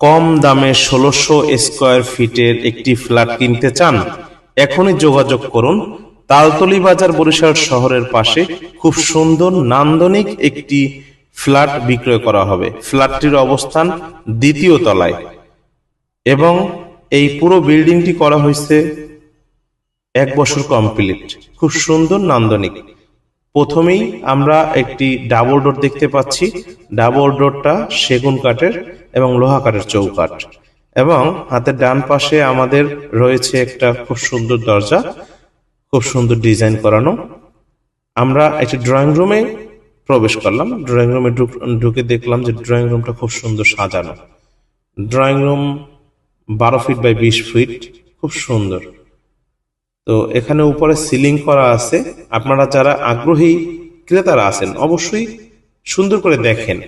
কম দামে ১৬০০ স্কয়ার ফিটের একটি ফ্ল্যাট কিনতে চান? এখনই যোগাযোগ করুন। তালতলী বাজার, বরিশাল শহরের পাশে খুব সুন্দর নান্দনিক একটি ফ্ল্যাট বিক্রয় করা হবে। ফ্ল্যাটটির অবস্থান দ্বিতীয় তলায় এবং এই পুরো বিল্ডিংটি করা হয়েছে ১ বছর কমপ্লিট। খুব সুন্দর নান্দনিক। প্রথমেই আমরা একটি ডাবল ডোর দেখতে পাচ্ছি। ডাবল ডোরটা সেগুন কাঠের এবং লোহা কাঠের চৌকাঠ, এবং হাতের ডান পাশে আমাদের রয়েছে একটা খুব সুন্দর দরজা, খুব সুন্দর ডিজাইন করানো। আমরা একটি ড্রয়িং রুমে প্রবেশ করলাম। ড্রয়িং রুমে ঢুকে দেখলাম যে ড্রয়িং রুমটা খুব সুন্দর সাজানো। Drawing room ১২ feet by ২০ feet, খুব সুন্দর। তো এখানে উপরে সিলিং করা আছে। আপনারা যারা আগ্রহী ক্রেতারা আছেন অবশ্যই সুন্দর করে দেখেন।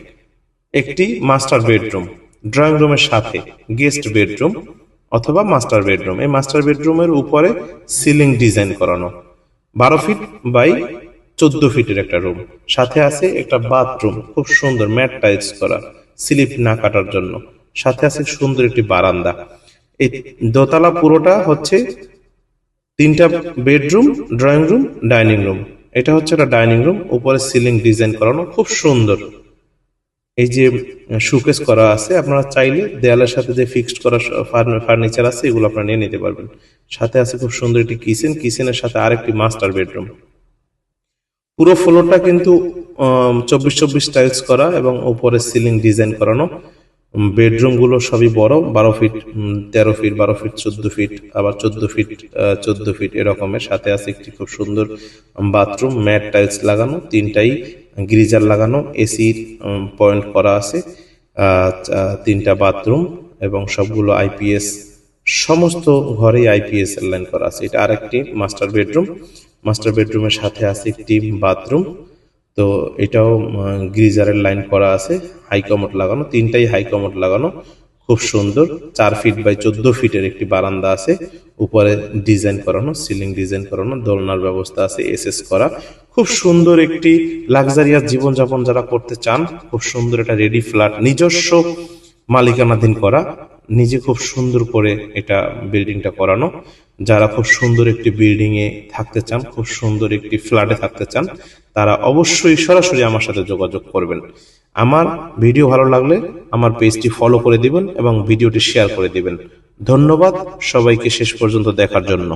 একটি মাস্টার বেডরুম, ড্রয়িং রুমের সাথে গেস্ট বেডরুম অথবা মাস্টার বেডরুম। এই মাস্টার বেডরুমের উপরে সিলিং ডিজাইন করানো। ১২ ফিট বাই ১৪ ফিটের একটা রুম। সাথে আছে একটা বাথরুম, খুব সুন্দর ম্যাট টাইলস করা, স্লিপ না কাটার জন্য। সাথে আছে সুন্দর একটি বারান্দা। এই দোতলা পুরোটা হচ্ছে ৩টা bedroom, drawing room, dining room. এটা হচ্ছে একটা ডাইনিং রুম, উপরে সিলিং ডিজাইন করানো, খুব সুন্দর। এই যে শোকেস করা আছে, আপনারা চাইলে দেয়ালের সাথে যে ফিক্সড করা ফার্নিচার আছে এগুলো আপনারা নিয়ে নিতে পারবেন। সাথে আছে খুব সুন্দর একটি কিচেন, কিচেনের সাথে আরেকটি মাস্টার বেডরুম। পুরো ফ্লোরটা কিন্তু ২৪ টাইলস করা এবং উপরে সিলিং ডিজাইন করানো। বেডরুম গুলো সবই বড়, ১২ ফিট, ১৩ ফিট, ১২ ফিট, ১৪ ফিট, আবার ১৪ ফিট, ১৪ ফিট এরকমের। সাথে আছে একটি খুব সুন্দর বাথরুম, ম্যাট টাইলস লাগানো, ৩টাই গিজার লাগানো, এসির পয়েন্ট করা আছে, ৩টা বাথরুম এবং সবগুলো আইপিএস, সমস্ত ঘরেই আইপিএস এর লাইন করা আছে। এটা আরেকটি মাস্টার বেডরুম। মাস্টার বেডরুমের সাথে আছে একটি বাথরুম। তো এটাও গিজারের লাইন করা আছে, হাই কমোড লাগানো, ৩টাই হাই কমোড লাগানো, খুব সুন্দর। ৪ ফিট বাই ১৪ ফিটের একটি বারান্দা আছে, উপরে ডিজাইন করানো, সিলিং ডিজাইন করানো, দোলনার ব্যবস্থা আছে, এসএস করা। খুব সুন্দর একটি লাক্সারিয়াস জীবনযাপন যারা করতে চান, খুব সুন্দর একটা রেডি ফ্ল্যাট, নিজস্ব মালিকানাধীন করা, নিজে খুব সুন্দর করে এটা বিল্ডিংটা করানো। যারা খুব সুন্দর একটি বিল্ডিং এ থাকতে চান, খুব সুন্দর একটি ফ্ল্যাটে থাকতে চান, তারা অবশ্যই সরাসরি আমার সাথে যোগাযোগ করবেন। আমার ভিডিও ভালো লাগলে আমার পেজটি ফলো করে দিবেন এবং ভিডিওটি শেয়ার করে দিবেন। ধন্যবাদ সবাইকে শেষ পর্যন্ত দেখার জন্য।